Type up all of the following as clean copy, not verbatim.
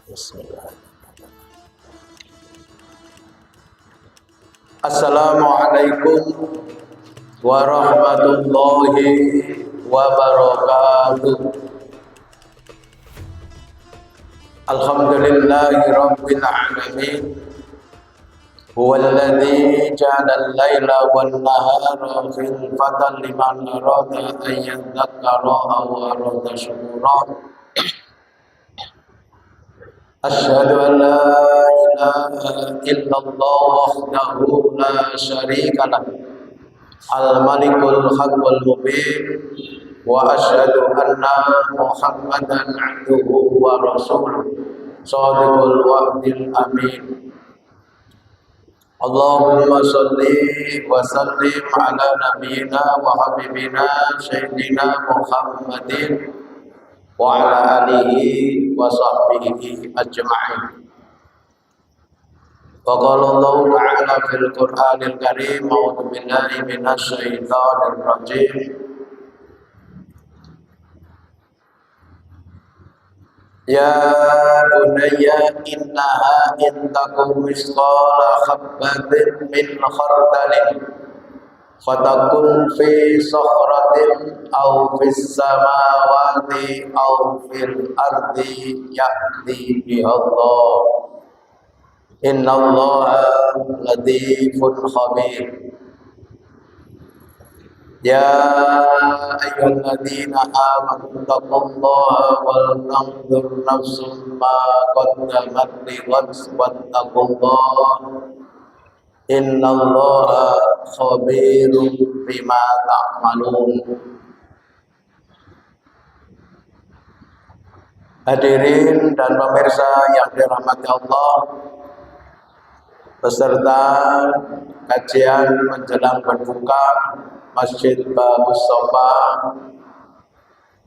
Bismillah. Assalamualaikum warahmatullahi wabarakatuh. Alhamdulillahi rabbil alamin. Huwallazi ja'ala al-laila wan-nahara khilfatan liman arada an yadhakkara aw arada syukura. Asyhadu an la ilaha illallah wahdahu la syarika lah, al-malikul haqqul mubin, wa asyhadu anna Muhammadan abduhu wa rasuluh, shadiqul wa'dil amin. Allahumma salli wa sallim ala nabiyyina wa habibina sayyidina Muhammadin wa ala alihi wa sahbihi ajma'in. Wa qala Allah ta'ala fil Qur'anil Karim, a'udzu billahi minasy syaithanir rajim. Ya bunayya innaha in takum misqala habbatin min khardalin fatakun fi sakhratin aw fis samawati aw fil ardi ya'ti bihallah innallaha latifun khabir. Ya ayyuhalladzina amanu taqullaha wal tanzur nafsum ma qaddamat lighad wattaqullaha innallaha khabirum bima ta'malun. Hadirin dan pemirsa yang dirahmati Allah, peserta kajian menjelang berbuka Masjid Babus Sofa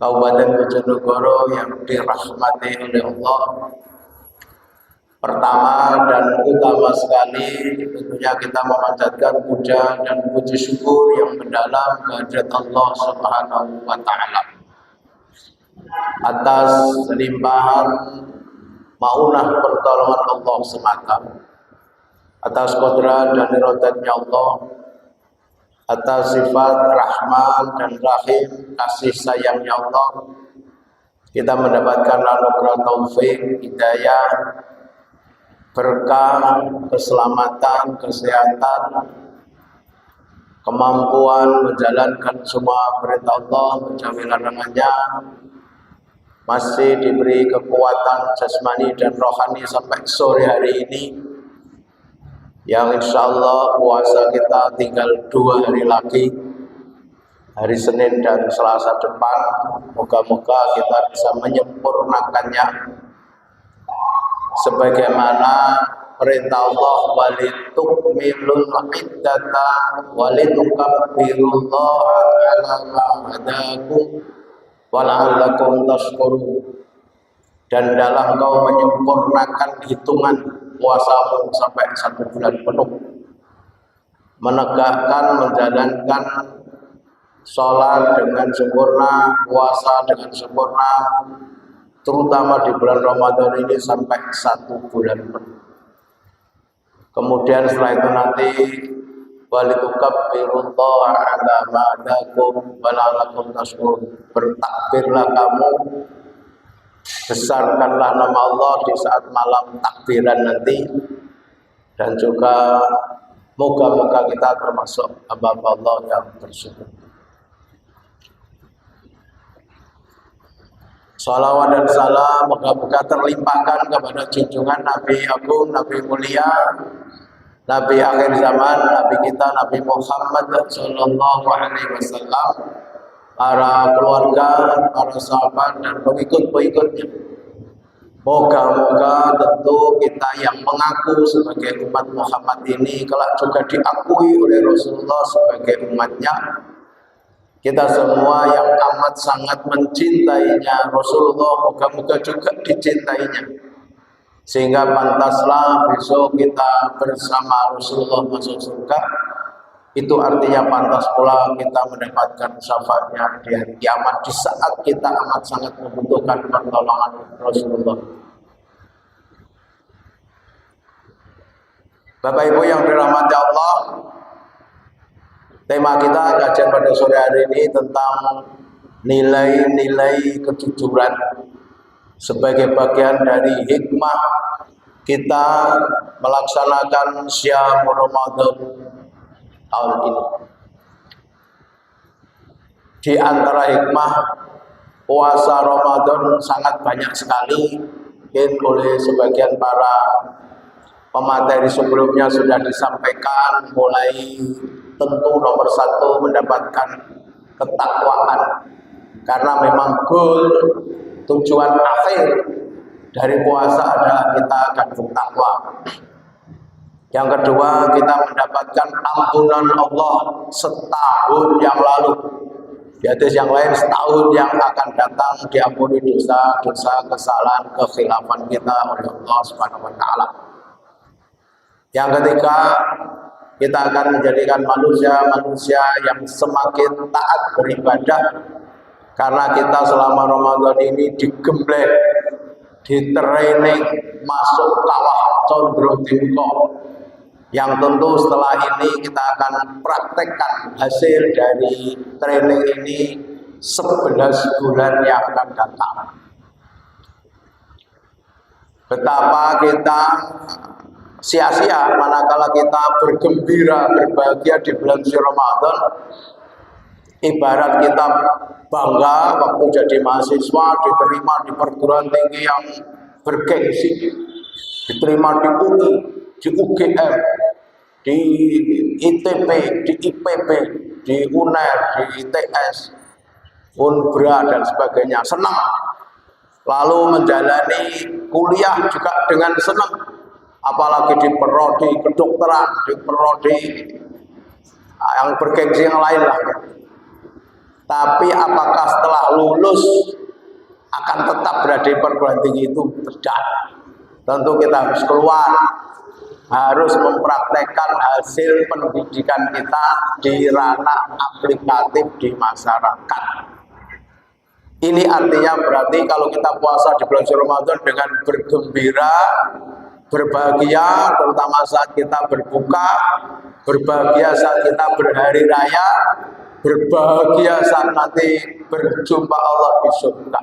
Kabupaten Bojonegoro yang dirahmati oleh Allah. Pertama dan utama sekali tentunya kita memanjatkan puja dan puji syukur yang mendalam kehadirat Allah Subhanahu wa taala atas limpahan maunah pertolongan Allah semata, atas kodrat dan irodatnya Allah, atas sifat Rahman dan Rahim, kasih sayangnya Allah, kita mendapatkan anugerah taufik, hidayah, berkah, keselamatan, kesehatan, kemampuan menjalankan semua perintah Allah, menjauhi larangannya, masih diberi kekuatan jasmani dan rohani sampai sore hari ini, yang insya Allah puasa kita tinggal 2 hari lagi, hari Senin dan Selasa depan. Moga-moga kita bisa menyempurnakannya sebagaimana perintah Allah, walitukmilul iddata walitukabbirullaha ala ma hadakum wala'allakum tashkurun. Dan dalam kau menyempurnakan hitungan puasamu sampai 1 bulan penuh, menegakkan, menjalankan sholat dengan sempurna, puasa dengan sempurna, terutama di bulan Ramadan ini sampai 1 bulan penuh. Kemudian setelah itu nanti walitukabbirullaha ala ma hadakum wala'allakum tashkurun, bertakbirlah kamu, besarkanlah nama Allah di saat malam takbiran nanti, dan juga moga-moga kita termasuk hamba Allah yang bersyukur. Salawat dan salam moga-moga terlimpahkan kepada junjungan Nabi Agung, Nabi mulia, Nabi akhir zaman, Nabi kita, Nabi Muhammad sallallahu alaihi wasallam, para keluarga, para sahabat dan pengikut-pengikutnya. Moga-moga tentu kita yang mengaku sebagai umat Muhammad ini kelak juga diakui oleh Rasulullah sebagai umatnya. Kita semua yang amat sangat mencintainya Rasulullah, moga-moga juga dicintainya, sehingga pantaslah besok kita bersama Rasulullah masuk surga. Itu artinya pantas pula kita mendapatkan syafaatnya di hari kiamat, di saat kita amat sangat membutuhkan pertolongan Rasulullah. Bapak Ibu yang dirahmati Allah, tema kita kajian pada sore hari ini tentang nilai-nilai kejujuran sebagai bagian dari hikmah kita melaksanakan Syahrir Ramadan tahun ini. Di antara hikmah puasa Ramadan sangat banyak sekali, mungkin oleh sebagian para pemateri sebelumnya sudah disampaikan, mulai tentu nomor satu mendapatkan ketakwaan, karena memang goal tujuan akhir dari puasa adalah kita akan bertakwa. Yang kedua, kita mendapatkan ampunan Allah setahun yang lalu. Di atas yang lain, setahun yang akan datang diampuni dosa-dosa, kesalahan, kekhilafan kita oleh Allah Subhanahu wa taala. Yang ketiga, kita akan menjadikan manusia yang semakin taat beribadah, karena kita selama Ramadan ini digembleng, di-training masuk kawah condro timko, yang tentu setelah ini kita akan praktekkan hasil dari training ini 11 bulan yang akan datang. Betapa kita sia-sia manakala kita bergembira, berbahagia di bulan suci Ramadan. Ibarat kita bangga waktu jadi mahasiswa diterima di perguruan tinggi yang bergengsi, diterima di UI, di UGM, di ITB, di IPB, di UNER, di ITS, Unbra dan sebagainya, senang. Lalu menjalani kuliah juga dengan senang, apalagi di prodi kedokteran, di prodi yang bergengsi yang lain lah. Tapi apakah setelah lulus akan tetap berada di perguruan tinggi itu? Tidak. Tentu kita harus keluar, harus mempraktekkan hasil pendidikan kita di ranah aplikatif di masyarakat. Ini artinya berarti kalau kita puasa di bulan Ramadan dengan bergembira, berbahagia, terutama saat kita berbuka, berbahagia saat kita berhari raya, berbahagia saat nanti berjumpa Allah di surga.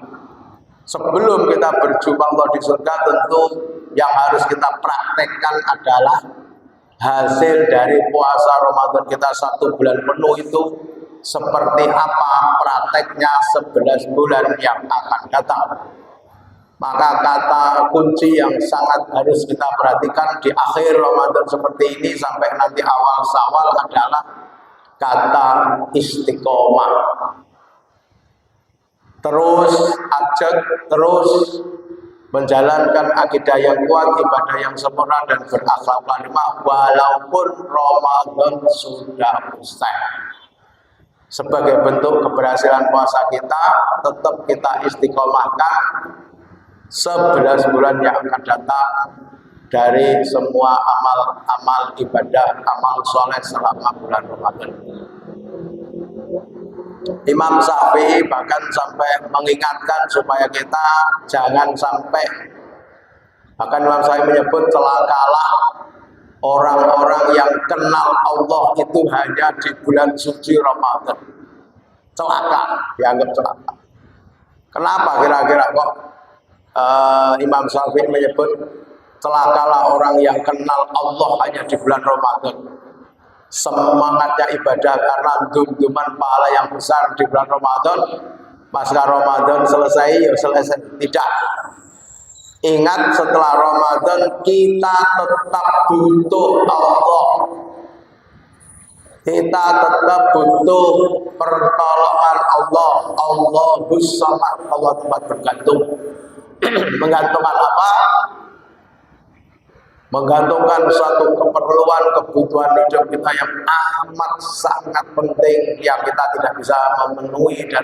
Sebelum kita berjumpa Allah di surga, tentu yang harus kita praktekkan adalah hasil dari puasa Ramadan kita 1 bulan penuh itu seperti apa prakteknya 11 bulan yang akan datang. Maka kata kunci yang sangat harus kita perhatikan di akhir Ramadan seperti ini sampai nanti awal Syawal adalah kata istiqomah. Terus ajak, terus menjalankan akidah yang kuat, ibadah yang sempurna dan berakhlak karimah walaupun Ramadan sudah usai. Sebagai bentuk keberhasilan puasa kita, tetap kita istiqomahkan 11 bulan yang akan datang dari semua amal ibadah, amal soleh selama bulan Ramadan. Imam Syafi'i bahkan sampai mengingatkan supaya kita jangan sampai, bahkan Imam Syafi'i menyebut celakalah orang-orang yang kenal Allah itu hanya di bulan suci Ramadan. Celaka, dianggap celaka. Kenapa kira-kira kok Imam Syafi'i menyebut celakalah orang yang kenal Allah hanya di bulan Ramadan? Semangatnya ibadah karena dum-duman pahala yang besar di bulan Ramadan, pasca Ramadan selesai, ya selesai. Tidak. Ingat, setelah Ramadan kita tetap butuh Allah. Kita tetap butuh pertolongan Allah. Allahus Samad, Allah tempat bergantung. Menggantungkan apa? Menggantungkan suatu keperluan, kebutuhan hidup kita yang amat sangat penting, yang kita tidak bisa memenuhi dan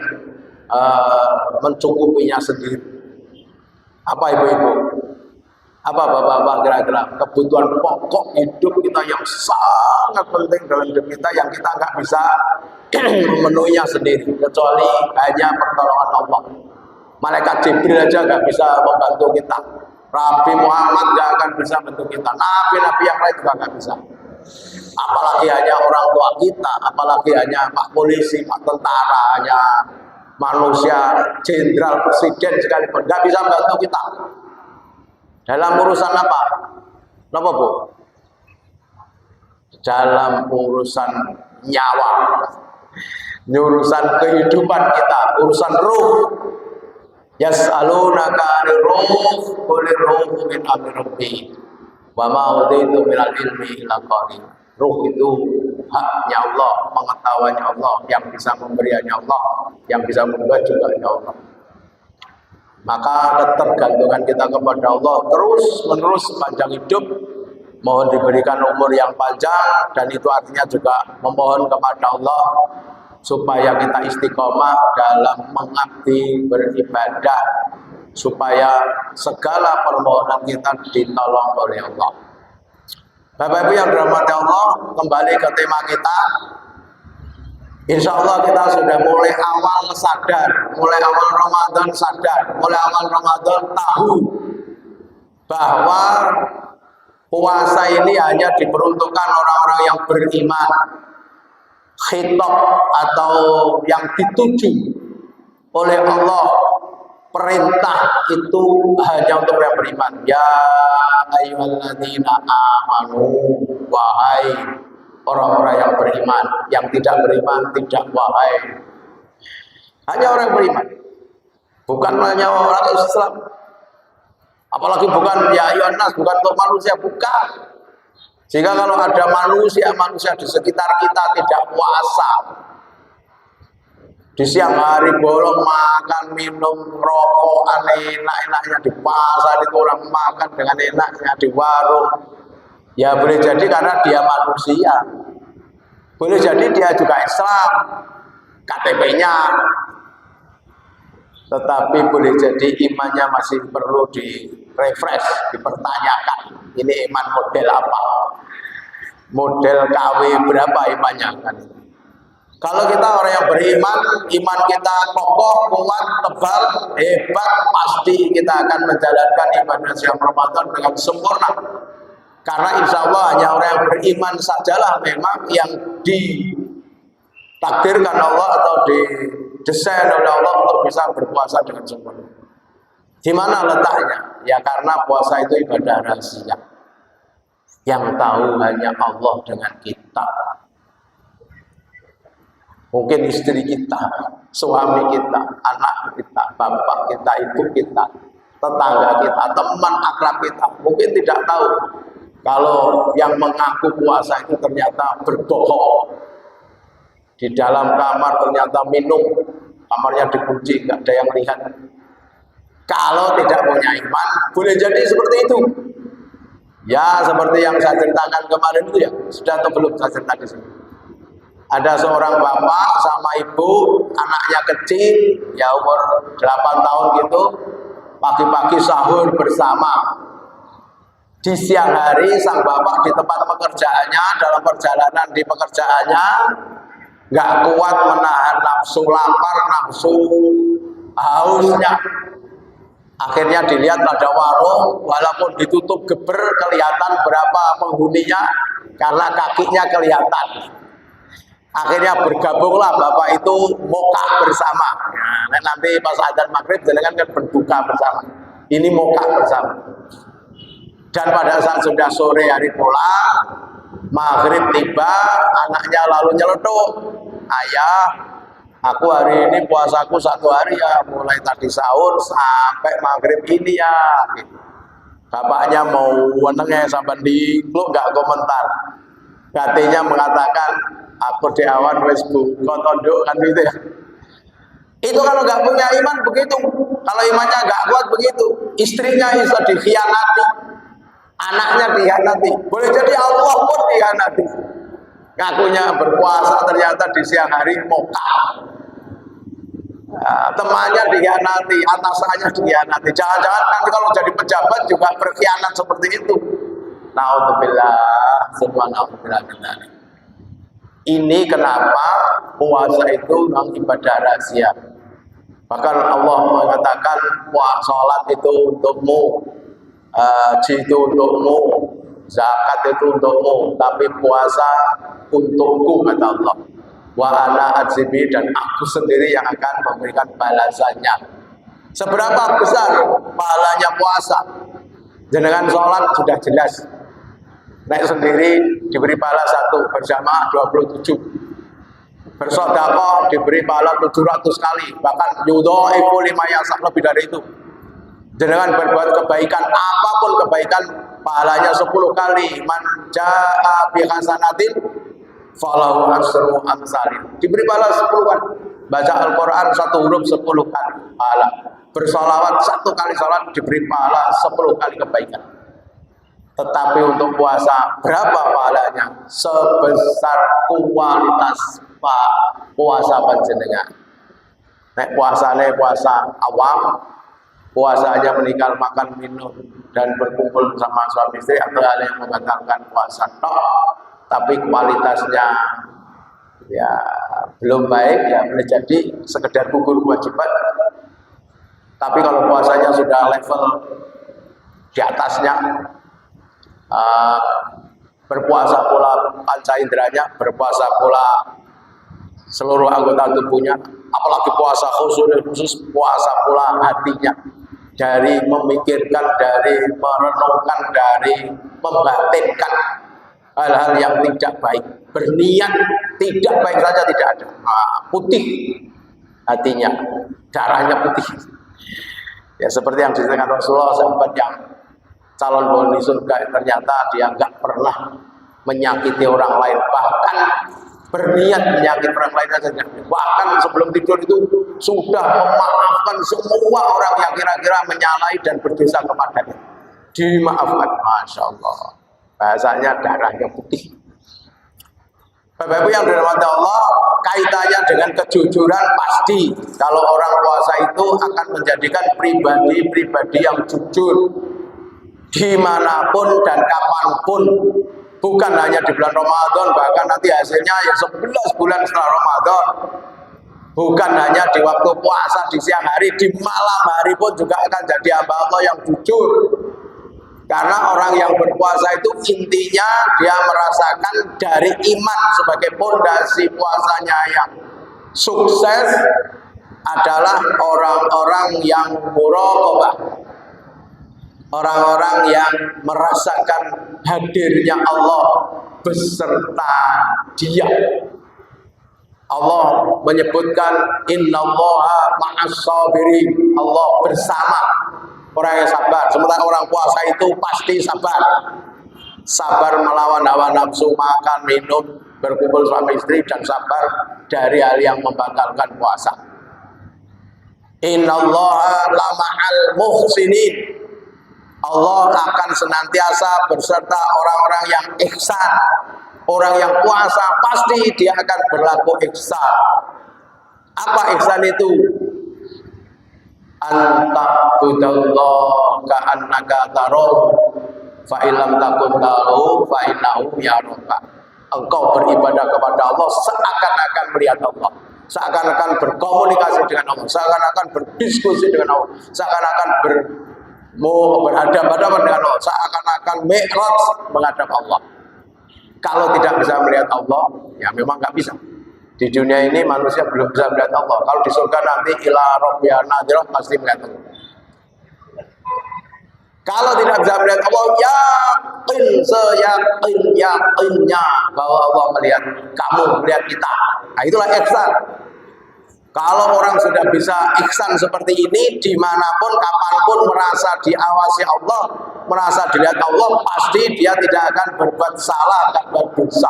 mencukupinya sendiri. Apa ibu-ibu? Apa bapak-bapak kira-kira kebutuhan pokok hidup kita yang sangat penting dalam hidup kita, yang kita nggak bisa memenuhinya sendiri kecuali hanya pertolongan Allah. Malaikat Jibril aja nggak bisa membantu kita. Nabi Muhammad gak akan bisa bantu kita. Nabi-nabi yang lain juga gak bisa. Apalagi hanya orang tua kita, apalagi hanya Pak Polisi, Pak Tentara, hanya manusia, jenderal, presiden sekalipun gak bisa bantu kita. Dalam urusan apa? Apa Bu? Dalam urusan nyawa, urusan kehidupan kita, urusan ruh. Yas'alunaka 'anir ruh, qulir ruhu min amri rabbi. Wa ma utitu minal ilmi illa qalil. Ruh itu haknya Allah, pengetahuannya Allah, yang bisa memberinya Allah, yang bisa membuat juga Allah. Maka ketergantungan kita kepada Allah terus menerus sepanjang hidup. Mohon diberikan umur yang panjang, dan itu artinya juga memohon kepada Allah supaya kita istiqomah dalam mengabdi beribadah, supaya segala permohonan kita ditolong oleh Allah. Bapak Ibu yang dirahmati Allah, kembali ke tema kita. Insya Allah kita sudah mulai awal sadar, mulai awal Ramadan sadar, mulai awal Ramadan tahu bahwa puasa ini hanya diperuntukkan orang-orang yang beriman. Khitab atau yang dituju oleh Allah, perintah itu hanya untuk yang beriman. Ya ayyuhalladzina amanu, wahai orang-orang yang beriman. Yang tidak beriman tidak wahai. Hanya orang yang beriman, bukan hanya orang Islam. Apalagi bukan ya ayyuhannas, bukan untuk manusia, bukan. Sehingga kalau ada manusia di sekitar kita tidak puasa, di siang hari bolong makan, minum, rokok, enak-enaknya di pasar, itu orang makan dengan enaknya di warung. Ya boleh jadi karena dia manusia, boleh jadi dia juga Islam, KTP-nya, tetapi boleh jadi imannya masih perlu di-refresh, dipertanyakan. Ini iman model apa? Model KW berapa imannya kan? Kalau kita orang yang beriman, iman kita kokoh, kuat, tebal, hebat, pasti kita akan menjalankan ibadah siang Ramadan dengan sempurna. Karena insya Allah hanya orang yang beriman sajalah memang yang ditakdirkan Allah atau didesain oleh Allah untuk bisa berpuasa dengan sempurna. Di mana letaknya? Ya karena puasa itu ibadah rahasia. Yang tahu hanya Allah dengan kita. Mungkin istri kita, suami kita, anak kita, bapak kita, ibu kita, tetangga kita, teman akrab kita, mungkin tidak tahu kalau yang mengaku puasa itu ternyata berbohong. Di dalam kamar ternyata minum, kamarnya dikunci, nggak ada yang lihat. Kalau tidak punya iman, boleh jadi seperti itu. Ya, seperti yang saya ceritakan kemarin itu ya, sudah atau belum saya ceritakan di sini. Ada seorang bapak sama ibu, anaknya kecil, ya umur 8 tahun gitu, pagi-pagi sahur bersama. Di siang hari sang bapak di tempat pekerjaannya, dalam perjalanan di pekerjaannya, nggak kuat menahan nafsu lapar, nafsu hausnya. Akhirnya dilihat ada warung, walaupun ditutup geber, kelihatan berapa penghuninya, karena kakinya kelihatan. Akhirnya bergabunglah bapak itu moka bersama. Nah, nanti pas adzan maghrib jangan kan berbuka bersama. Ini moka bersama. Dan pada saat sudah sore hari pulang, maghrib tiba, anaknya lalu nyeletuk, ayah, aku hari ini puasaku 1 hari ya, mulai tadi sahur sampai maghrib ini ya. Bapaknya mau wenengnya sampai di klub nggak komentar. Katanya mengatakan aku di awan wes buka tondok kan gitu ya. Itu kalau nggak punya iman begitu. Kalau imannya nggak kuat begitu. Istrinya bisa dikhianati, anaknya dikhianati. Boleh jadi Allah pun dikhianati. Ngakunya berpuasa ternyata di siang hari moka. Temannya dikhianati, atasannya dikhianati. Jangan-jangan nanti kalau jadi pejabat juga berkhianat seperti itu. Naudzubillah, semua naudzubillah. Ini kenapa puasa itu memang ibadah rahasia. Bahkan Allah mengatakan sholat itu untukmu, haji itu untukmu, zakat itu untukmu, tapi puasa untukku, kata Allah. Wa ana ajibi, dan aku sendiri yang akan memberikan balasannya. Seberapa besar pahalanya puasa? Jenengan sholat sudah jelas. Naik sendiri diberi pahala 1, berjamaah 27. Bersedekah diberi pahala 700 kali, bahkan yudhaifu lima yasa, lebih dari itu. Jenengan berbuat kebaikan, apapun kebaikan, pahalanya 10 kali. Man jaa bi hasanatin falahu asyru amsalih. Diberi pahala 10 kali. Baca Al-Qur'an 1 huruf 10 kali pahala. Bersolawat 1 kali salat diberi pahala 10 kali kebaikan. Tetapi untuk puasa berapa pahalanya? Sebesar kualitas puasa panjenengan. Nek puasane puasa awam, puasanya meninggal makan minum dan berkumpul sama suami istri, atau hal yang membatalkan puasa tapi kualitasnya ya belum baik, ya boleh jadi sekedar gugur kewajiban. Tapi kalau puasanya sudah level di atasnya, berpuasa pula panca inderanya, berpuasa pula seluruh anggota tubuhnya, apalagi puasa khusus puasa pula hatinya, dari memikirkan, dari merenungkan, dari membatinkan hal-hal yang tidak baik, berniat tidak baik saja tidak ada. Putih hatinya, darahnya putih. Ya seperti yang diceritakan Rasulullah, sahabat yang calon penghuni surga, ternyata dia nggak pernah menyakiti orang lain, bahkan berniat menyakiti orang lain saja. Bahkan sebelum tidur itu sudah memaafkan semua orang yang kira-kira menyalahi dan berdosa kepadanya. Dimaafkan, Masya Allah. Bahasanya darahnya putih. Bapak-Ibu yang dirahmati Allah, kaitannya dengan kejujuran pasti. Kalau orang puasa itu akan menjadikan pribadi-pribadi yang jujur dimanapun dan kapanpun. Bukan hanya di bulan Ramadan, bahkan nanti hasilnya ya 11 bulan setelah Ramadan. Bukan hanya di waktu puasa di siang hari, di malam hari pun juga akan jadi hamba Allah yang jujur. Karena orang yang berpuasa itu intinya dia merasakan dari iman sebagai pondasi puasanya yang sukses adalah orang-orang yang muraqabah. Orang-orang yang merasakan hadirnya Allah beserta dia. Allah menyebutkan innallaha ma'as sabirin. Allah bersama orang yang sabar. Sementara orang puasa itu pasti sabar. Sabar melawan hawa nafsu, makan, minum, berkumpul suami istri, dan sabar dari hal yang membatalkan puasa. Innallaha lama'al muhsinin. Allah akan senantiasa berserta orang-orang yang ihsan. Orang yang puasa pasti dia akan berlaku ihsan. Apa ihsan itu? Anta'budallah ka'annaka tarahu fa illam takun tarahu fa innahu yaraka. Engkau beribadah kepada Allah seakan-akan melihat Allah, seakan-akan berkomunikasi dengan Allah, seakan-akan berdiskusi dengan Allah, seakan-akan berhadapan-hadapan dengan Allah, seakan-akan mi'raj menghadap Allah. Kalau tidak bisa melihat Allah, ya memang nggak bisa. Di dunia ini manusia belum bisa melihat Allah. Kalau di surga nanti ila rabbiyah nadhirah pasti melihat Allah. Kalau tidak bisa melihat Allah, yakin seyakin-yakinnya bahwa Allah melihat kamu, melihat kita. Nah itulah ihsan. Kalau orang sudah bisa ihsan seperti ini, dimanapun, kapanpun merasa diawasi Allah, merasa dilihat Allah, pasti dia tidak akan berbuat salah, akan berdosa.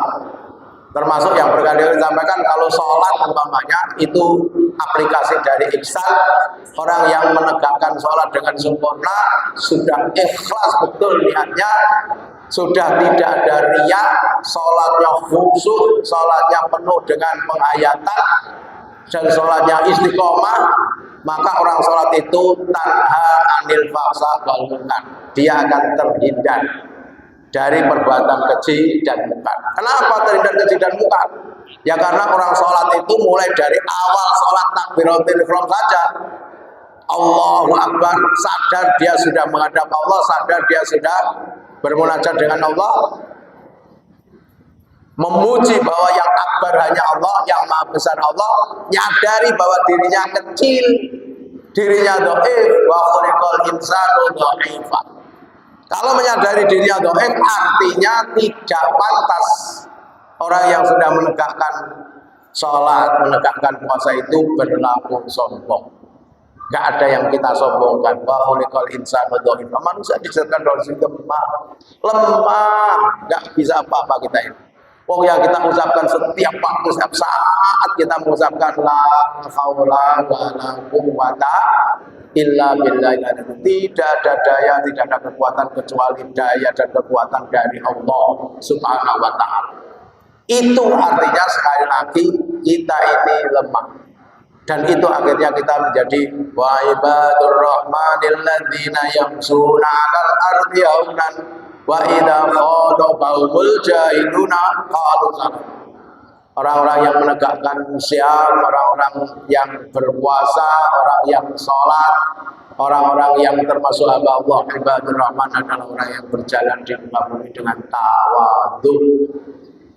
Termasuk yang berkali-kali disampaikan, kalau sholat umpamanya itu aplikasi dari ihsan. Orang yang menegakkan sholat dengan sempurna, sudah ikhlas betul niatnya, sudah tidak ada riya, sholatnya khusyuk, sholatnya penuh dengan penghayatan, dan sholatnya istiqomah, maka orang sholat itu tanha anil faksa wal munkar. Dia akan terhindar dari perbuatan keji dan munkar. Kenapa terhindar keji dan munkar? Ya karena orang sholat itu mulai dari awal sholat takbiratul ihram saja Allahu Akbar, sadar dia sudah menghadap Allah, sadar dia sudah bermunajat dengan Allah, memuji bahwa yang akbar hanya Allah, yang maha besar Allah, nyadari bahwa dirinya kecil, dirinya dhaif, wa khuliqal insanu dhaifan. Kalau menyadari dirinya dhaif, artinya tidak pantas orang yang sudah menegakkan sholat, menegakkan puasa itu berlaku sombong. Gak ada yang kita sombongkan. Wa khuliqal insanu dhaifan. Manusia diciptakan dalam lemah, gak bisa apa-apa kita ini. Wong yang kita ucapkan setiap waktu, setiap saat kita mengucapkan la haula wala quwwata illa billah. Tidak ada daya, tidak ada kekuatan kecuali daya dan kekuatan dari Allah Subhanahu wa taala. Itu artinya sekali lagi kita ini lemah. Dan itu akhirnya kita menjadi wa ibadur rahmanil ladzina yamshuna 'alal ardi haunan wa idza khadabahumul jahiluna qalu salam. Orang-orang yang menegakkan siam, orang-orang yang berpuasa, orang yang sholat, orang-orang yang termasuk hamba Allah ibadur rahman adalah orang yang berjalan di muka bumi dengan tawadhu.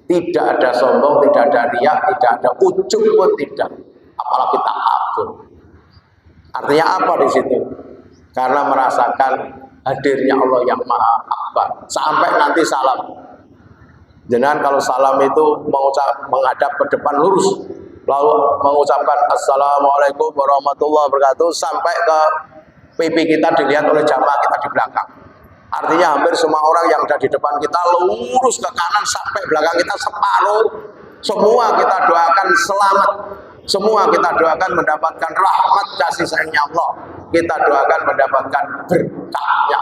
Tidak ada sombong, tidak ada riya, tidak ada ujub pun tidak. Apalagi takabur. Artinya apa di situ? Karena merasakan hadirnya Allah yang Maha Akbar. Sampai nanti salam. Jangan kalau salam itu menghadap ke depan lurus, lalu mengucapkan Assalamualaikum warahmatullahi wabarakatuh sampai ke pipi kita dilihat oleh jamaah kita di belakang. Artinya hampir semua orang yang ada di depan kita lurus ke kanan sampai belakang kita separuh. Semua kita doakan selamat. Semua kita doakan mendapatkan rahmat kasih sayangnya Allah. Kita doakan mendapatkan berkahnya.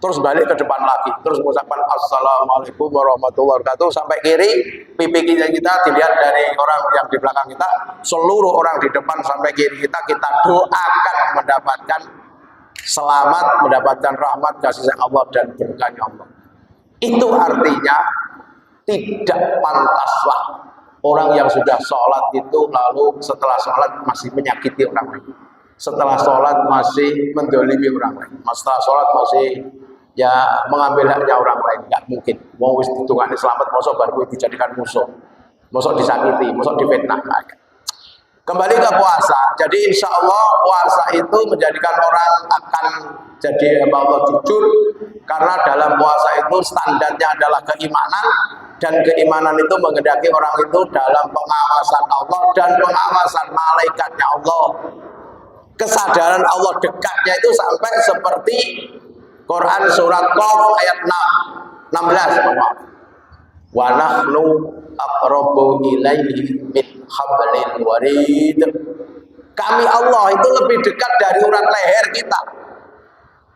Terus balik ke depan lagi. Terus mengucapkan Assalamualaikum warahmatullahi wabarakatuh sampai kiri. Pipi kita dilihat dari orang yang di belakang kita. Seluruh orang di depan sampai kiri kita doakan mendapatkan selamat, mendapatkan rahmat kasih sayang Allah dan berkahnya Allah. Itu artinya tidak pantaslah orang yang sudah sholat itu lalu setelah sholat masih menyakiti orang lain, setelah sholat masih mendolimi orang lain, setelah sholat masih ya mengambil haknya orang lain. Nggak mungkin. Mau wis ditungani selamat mosok baru dijadikan musuh, mosok disakiti, mosok difitnah. Kembali ke puasa. Jadi insya Allah puasa itu menjadikan orang akan jadi hamba Allah jujur, karena dalam puasa itu standarnya adalah keimanan, dan keimanan itu menghendaki orang itu dalam pengawasan Allah dan pengawasan malaikatnya Allah. Kesadaran Allah dekatnya itu sampai seperti Quran surat Qaf ayat 16. Wa nahnu aqrabu ilaihi min hablil warid. Kami Allah itu lebih dekat dari urat leher kita.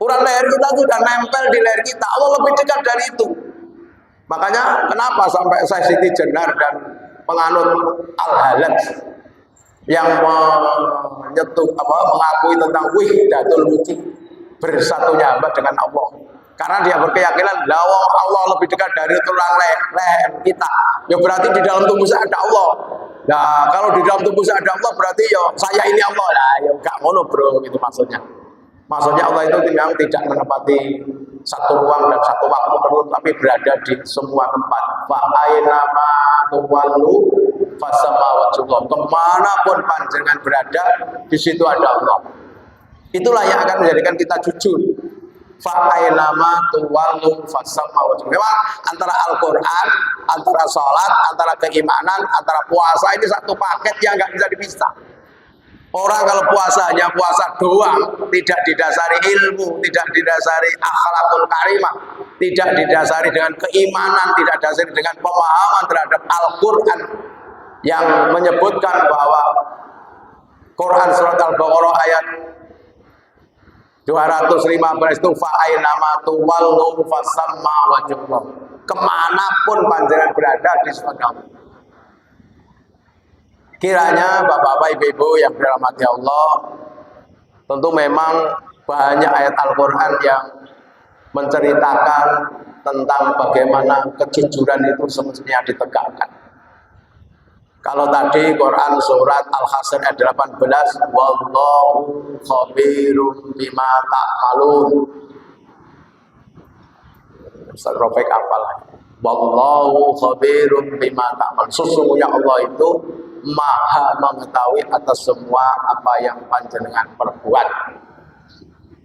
Urat leher kita itu sudah nempel di leher kita. Allah lebih dekat dari itu. Makanya kenapa sampai saya Siti Jenar dan penganut Al-Halad yang mengakui tentang wahdatul wujud, bersatunya hamba dengan Allah. Karena dia berkeyakinan bahwa Allah lebih dekat dari tulang leher kita. Ya berarti di dalam tubuh saya ada Allah. Nah, kalau di dalam tubuh saya ada Allah berarti ya saya ini Allah. Nah, ya enggak ngono, Bro, itu maksudnya. Maksudnya Allah itu memang tidak menempati satu ruang dan satu waktu terus, tapi berada di semua tempat. Fa aina ma tuwallu fasama wajhullah. Kemanapun panjenengan berada, di situ ada Allah. Itulah yang akan menjadikan kita jujur. Fa aina ma tuwallu fasama wajhullah. Memang antara Al-Qur'an, antara salat, antara keimanan, antara puasa ini satu paket yang enggak bisa dipisah. Orang kalau puasa hanya puasa doang, tidak didasari ilmu, tidak didasari akhlakul karimah, tidak didasari dengan keimanan, tidak didasari dengan pemahaman terhadap Al-Quran yang menyebutkan bahwa Quran surat Al-Baqarah ayat 215 itu fa'ainama tuwallu fasamma wajhullah. Kemanapun panjenengan berada di surga. Kiranya bapak-bapak, ibu-ibu yang dirahmati Allah, tentu memang banyak ayat Al-Quran yang menceritakan tentang bagaimana kejujuran itu semestinya ditegakkan. Kalau tadi Quran surat Al-Hasr ayat 18, wallahu khabirum bima ta'malun. Ustaz Rafiq apal. Wallahu khabirum bima ta'malun. Sesungguhnya Allah itu Maha mengetahui atas semua apa yang panjenengan perbuat.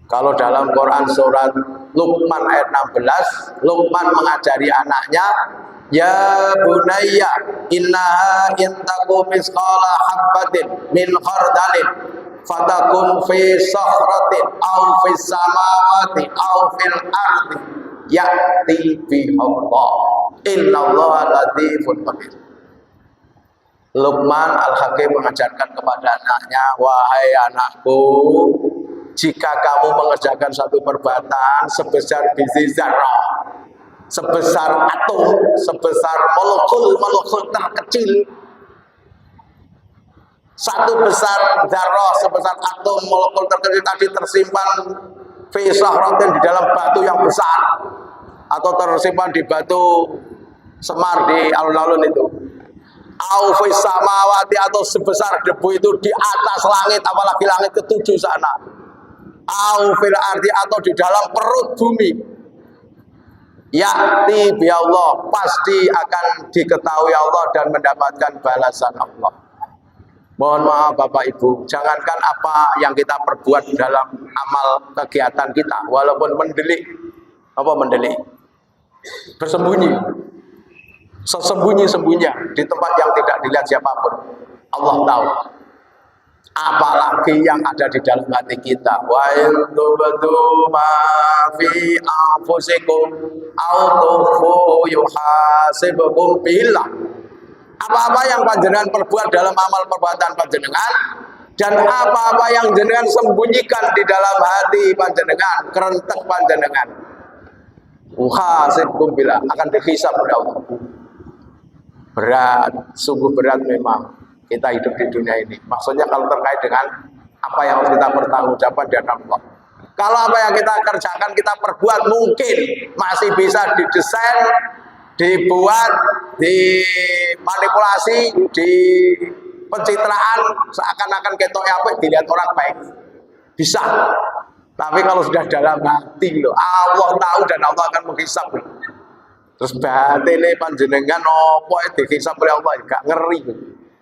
Kalau dalam Quran surat Luqman ayat 16, Luqman mengajari anaknya, ya bunayya innaha in taku misqala habbatin min khardalin fatakun fi sakhratin aw fis samawati aw fil ardi ya'ti bi Allah innallaha latifun khabir. Luqman Al-Hakim mengajarkan kepada anaknya, wahai anakku, jika kamu mengerjakan satu perbuatan sebesar biji zarrah, sebesar atom, sebesar molekul terkecil, satu besar zarrah, sebesar atom molekul terkecil tadi tersimpan fi sahratin di dalam batu yang besar, atau tersimpan di batu semar di alun-alun itu, au fis samawati, atau sebesar debu itu di atas langit, apalagi langit ketujuh sana, au fil ardi, atau di dalam perut bumi, ya'ti bi Allah, pasti akan diketahui Allah dan mendapatkan balasan Allah. Mohon maaf Bapak Ibu, jangankan apa yang kita perbuat dalam amal kegiatan kita, walaupun mendelik, bersembunyi, sesembunyi-sembunyinya di tempat yang tidak dilihat siapapun, Allah tahu. Apalagi yang ada di dalam hati kita. Wa intubdu ma fi anfusikum aw tukhfu yuhasibukum billah. Apa-apa yang panjenengan perbuat dalam amal perbuatan panjenengan, dan apa-apa yang jenengan sembunyikan di dalam hati panjenengan, kerentek panjenengan, yuhasibukum billah, akan dihisab oleh Allah. Berat, sungguh berat memang kita hidup di dunia ini. Maksudnya kalau terkait dengan apa yang harus kita bertanggungjawabkan di hadapan Allah. Kalau apa yang kita kerjakan, kita perbuat, mungkin masih bisa didesain, dibuat, dimanipulasi, di pencitraan seakan-akan ketok apik dilihat orang baik. Bisa. Tapi kalau sudah dalam hati loh, Allah tahu dan Allah akan menghisab. Terus batin panjenengan opo dihisab oleh Allah, gak ngeri.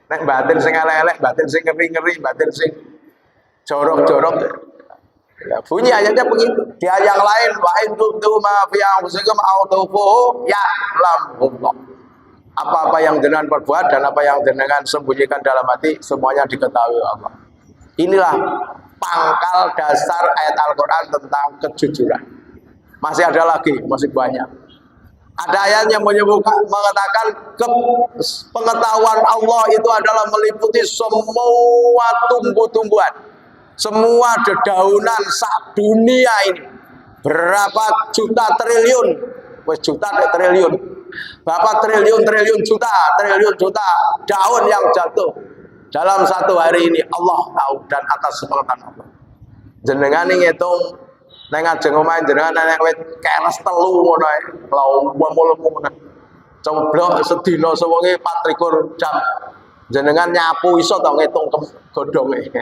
Nek batin sing elek-elek, batin sing ngeri-ngeri, batin sing jorok-jorok. Ya, bunyi ayatnya begitu. Di ayat yang lain, wa in tubdu ma fi anfusikum aw tukhfuhu ya'lamullah. Apa-apa yang jenengan perbuat dan apa yang jenengan sembunyikan dalam hati, semuanya diketahui Allah. Inilah pangkal dasar ayat Al-Qur'an tentang kejujuran. Masih ada lagi, masih banyak. Ada ayat yang mengatakan pengetahuan Allah itu adalah meliputi semua tumbuh-tumbuhan, semua dedaunan sak dunia ini. Berapa juta triliun, triliun, berapa triliun juta daun yang jatuh dalam satu hari ini, Allah tahu dan atas sepengetahuan Allah. Jenengan ngitung neng ajeng omahe jenengan neng wit keres telu ngono ae. Lawang ngono. Coblok sedina sewengi 24 jam. Jenengan nyapu iso to ngitung godhonge.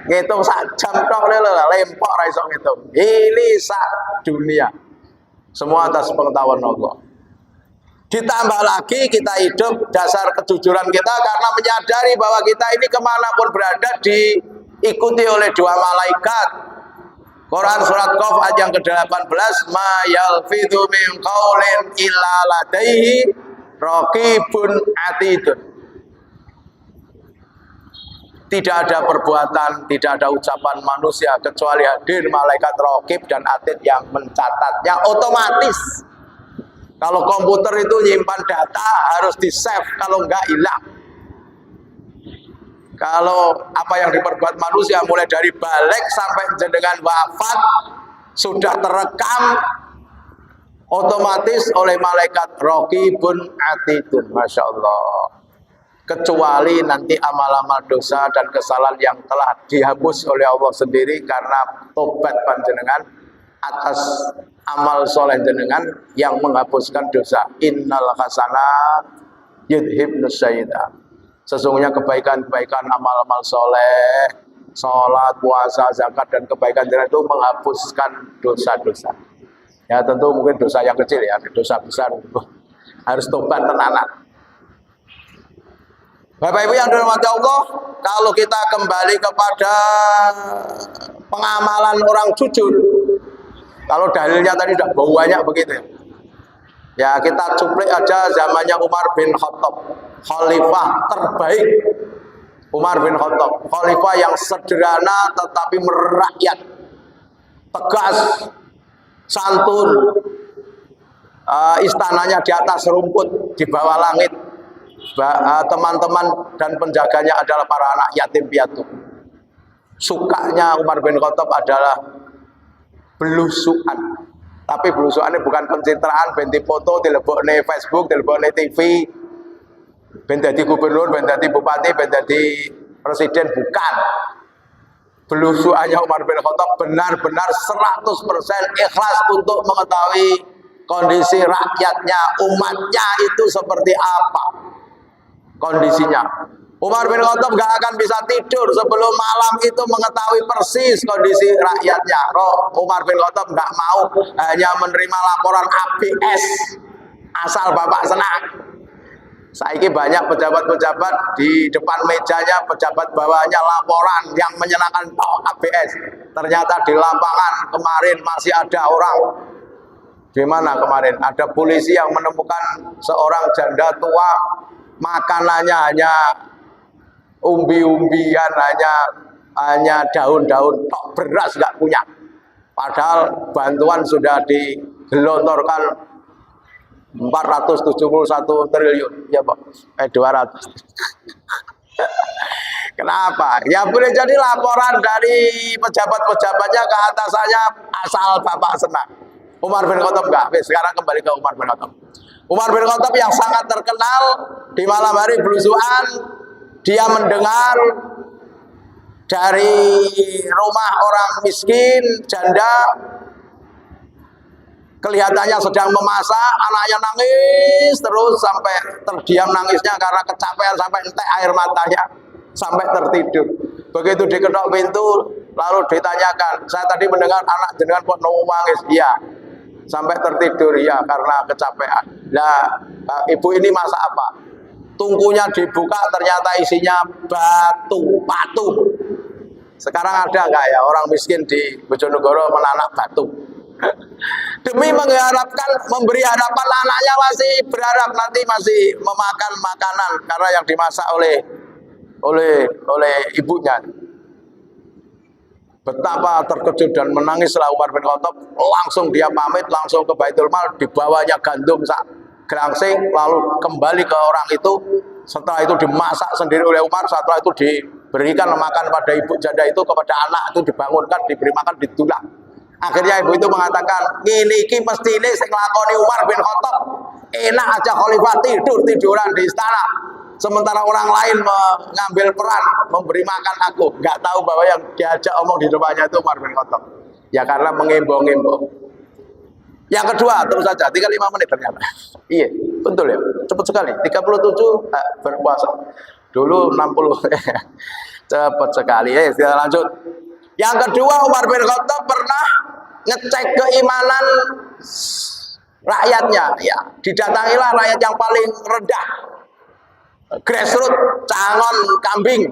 Ngitung sak jam tok lho, lempok ra iso ngitung. Ini sak dunia. Semua atas pengetahuan Allah. Ditambah lagi kita hidup dasar kejujuran kita karena menyadari bahwa kita ini kemanapun berada diikuti oleh dua malaikat. Quran surat Qaf ayat yang ke-18, ma yalfidhu min qaulin illa ladaihi raqibun atidun. Tidak ada perbuatan, tidak ada ucapan manusia kecuali hadir malaikat raqib dan atid yang mencatatnya otomatis. Kalau komputer itu nyimpan data harus di-save, kalau enggak hilang. Kalau apa yang diperbuat manusia mulai dari balik sampai jenengan wafat sudah terekam otomatis oleh malaikat raqibun atidun. Masya Allah. Kecuali nanti amal-amal dosa dan kesalahan yang telah dihapus oleh Allah sendiri karena tobat panjenengan atas amal soleh jenengan yang menghapuskan dosa. Innal hasanat yudhibnus sayyi'at. Sesungguhnya kebaikan-kebaikan, amal-amal soleh, sholat, puasa, zakat, dan kebaikan itu menghapuskan dosa-dosa. Ya tentu mungkin dosa yang kecil ya, dosa besar harus tobat tenanan. Bapak Ibu yang dirahmati Allah, kalau kita kembali kepada pengamalan orang jujur, kalau dalilnya tadi sudah banyak begitu ya, kita cuplik aja zamannya Umar bin Khattab, khalifah terbaik. Umar bin Khattab, khalifah yang sederhana tetapi merakyat, tegas, santun, istananya di atas rumput, di bawah langit. Teman-teman dan penjaganya adalah para anak yatim piatu. Sukanya Umar bin Khattab adalah belusuan. Tapi belusuan ini bukan pencitraan, ben foto, dilebokne Facebook, dilebokne TV, ben dadi gubernur, ben dadi bupati, ben dadi presiden, bukan. Belusuannya Umar bin Khattab benar-benar 100% ikhlas untuk mengetahui kondisi rakyatnya, umatnya itu seperti apa kondisinya. Umar bin Khattab gak akan bisa tidur sebelum malam itu mengetahui persis kondisi rakyatnya. Umar bin Khattab gak mau hanya menerima laporan ABS asal bapak senang. Saiki banyak pejabat-pejabat di depan mejanya, pejabat bawahnya laporan yang menyenangkan ABS. Ternyata di lapangan kemarin masih ada orang. Gimana kemarin? Ada polisi yang menemukan seorang janda tua, makanannya hanya umbi-umbian, hanya daun-daun, tok beras nggak punya. Padahal bantuan sudah digelontorkan 471 triliun, ya Pak, 200. Kenapa? Ya boleh jadi laporan dari pejabat-pejabatnya ke atasannya asal bapak senang. Umar bin Khattab enggak. Sekarang kembali ke Umar bin Khattab. Umar bin Khattab yang sangat terkenal di malam hari belusuan, dia mendengar dari rumah orang miskin, janda, kelihatannya sedang memasak, anaknya nangis terus sampai terdiam nangisnya karena kecapean sampai entek air matanya, sampai tertidur. Begitu diketok pintu, lalu ditanyakan, saya tadi mendengar anak jenengan kok nangis. Iya, sampai tertidur ya karena kecapean. Nah, ibu ini masak apa? Tungkunya dibuka, ternyata isinya batu. Sekarang ada nggak ya orang miskin di Bojonegoro menanak batu? Demi mengharapkan, memberi harapan anaknya, masih berharap nanti masih memakan makanan karena yang dimasak oleh ibunya. Betapa terkejut dan menangislah Umar bin Khattab. Langsung dia pamit, langsung ke Baitul Mal, dibawanya gandum sak gelangsing, lalu kembali ke orang itu. Setelah itu dimasak sendiri oleh Umar, setelah itu diberikan makan pada ibu janda itu, kepada anak itu dibangunkan, diberi makan, ditulak. Akhirnya ibu itu mengatakan, ini mesti ini ngelakoni Umar bin Khattab. Enak aja khalifah tiduran di istana, sementara orang lain mengambil peran memberi makan aku. Nggak tahu bahwa yang diajak omong di depannya itu Umar bin Khattab. Ya karena mengimbau-ngimbau. Yang kedua, terus saja, tinggal 5 menit ternyata. Iya, betul ya, cepat sekali. 37 berpuasa. Dulu 60. Cepat sekali. Kita lanjut. Yang kedua, Umar bin Khattab pernah ngecek keimanan rakyatnya. Ya, didatangilah rakyat yang paling rendah, grassroots, cangon kambing.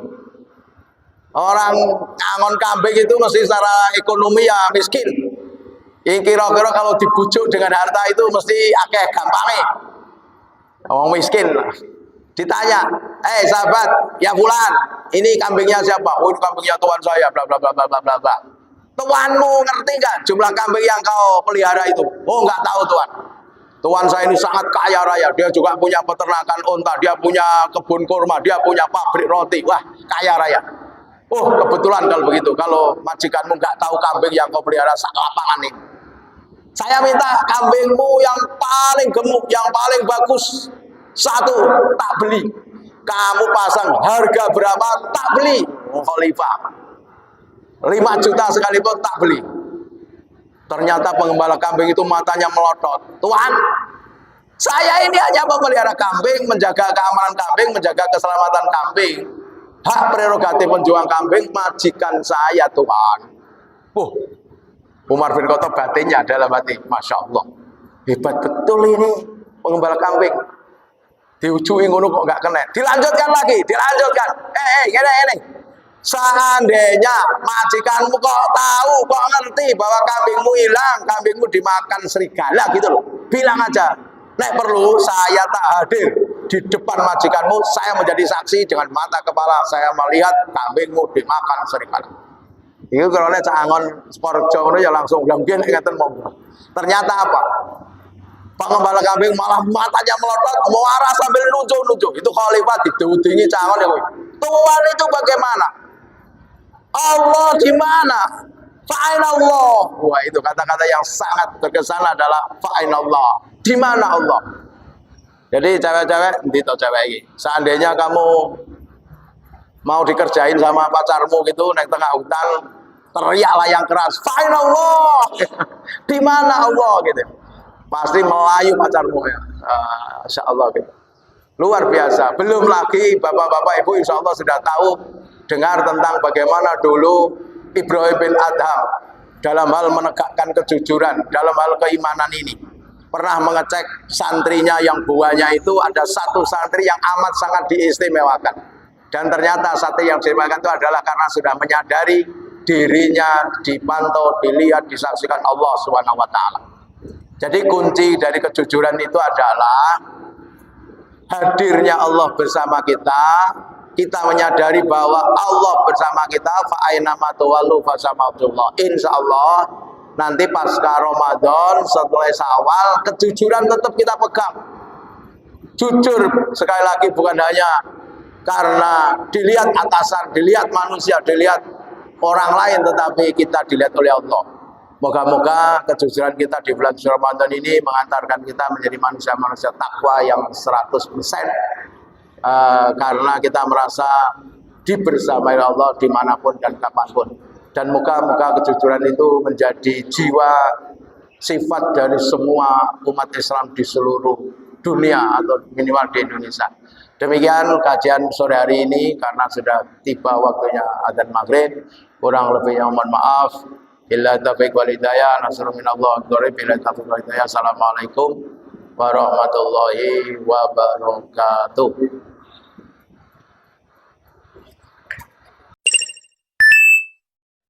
Orang cangon kambing itu mesti secara ekonomi ya miskin. Ini kira-kira kalau dibujuk dengan harta itu mesti akeh gampangnya. Orang miskin. Ditanya, sahabat, ya fulan, ini kambingnya siapa? Oh, ini kambingnya tuan saya, bla bla bla bla bla bla bla. Tuanmu ngerti nggak jumlah kambing yang kau pelihara itu? Oh, nggak tahu tuan. Tuan saya ini sangat kaya raya. Dia juga punya peternakan unta, dia punya kebun kurma, dia punya pabrik roti. Wah, kaya raya. Oh, kebetulan kalau begitu. Kalau majikanmu nggak tahu kambing yang kau pelihara sak lapangan ini, saya minta kambingmu yang paling gemuk, yang paling bagus, 1 tak beli. Kamu pasang harga berapa tak beli. Khalifah 5 juta sekalipun tak beli. Ternyata pengembala kambing itu matanya melotot. Tuan, Saya ini hanya memelihara kambing, menjaga keamanan kambing, menjaga keselamatan kambing. Hak prerogatif penjual kambing majikan saya, Tuhan. Umar bin Khattab batinnya dalam hati, Masya Allah, hebat betul ini pengembala kambing. Diujui ngono kok nggak kena. Dilanjutkan lagi, dilanjutkan. Ini. Seandainya majikanmu kok tahu, kok ngerti bahwa kambingmu hilang, kambingmu dimakan serigala gitu loh. Bilang aja, nek perlu saya tak hadir di depan majikanmu, saya menjadi saksi dengan mata kepala saya melihat kambingmu dimakan serigala. Itu kalau cangon Sportjo ya langsung bilang gini, ternyata apa? Pengembala kambing malah matanya melotot, muara sambil nunjuk-nunjuk. Itu khalifah didudingi cangon ya. Tuhan itu bagaimana? Allah di mana? Fa'aina Allah. Wah, itu kata-kata yang sangat berkesan adalah fa'aina Allah. Di mana Allah? Jadi cewek-cewek, seandainya kamu mau dikerjain sama pacarmu gitu naik tengah hutan, teriaklah yang keras, fa'aina Allah. Di mana Allah gitu. Pasti melayu pacarmu ya. Insya Allah gitu. Luar biasa. Belum lagi bapak-bapak ibu insya Allah sudah tahu dengar tentang bagaimana dulu Ibrahim bin Adham dalam hal menegakkan kejujuran, dalam hal keimanan ini. Pernah mengecek santrinya yang buahnya itu ada satu santri yang amat sangat diistimewakan. Dan ternyata santri yang diistimewakan itu adalah karena sudah menyadari dirinya dipantau, dilihat, disaksikan Allah Subhanahu wa taala. Jadi kunci dari kejujuran itu adalah hadirnya Allah bersama kita. Kita menyadari bahwa Allah bersama kita, fa'aina ma tuwallu fasamatullah. Insyaallah nanti pasca Ramadan setelah Syawal kejujuran tetap kita pegang. Jujur sekali lagi bukan hanya karena dilihat atasan, dilihat manusia, dilihat orang lain, tetapi kita dilihat oleh Allah. Moga-moga kejujuran kita di bulan Ramadan ini mengantarkan kita menjadi manusia-manusia takwa yang 100%. Karena kita merasa dibersamai Allah dimanapun dan kapanpun. Dan moga-moga kejujuran itu menjadi jiwa sifat dari semua umat Islam di seluruh dunia atau minimal di Indonesia. Demikian kajian sore hari ini, karena sudah tiba waktunya adzan maghrib. Kurang lebihnya mohon maaf. Illa taufiq wal hidayah, nasrun minallah, illa taufiq wal hidayah. Assalamualaikum warahmatullahi wabarakatuh.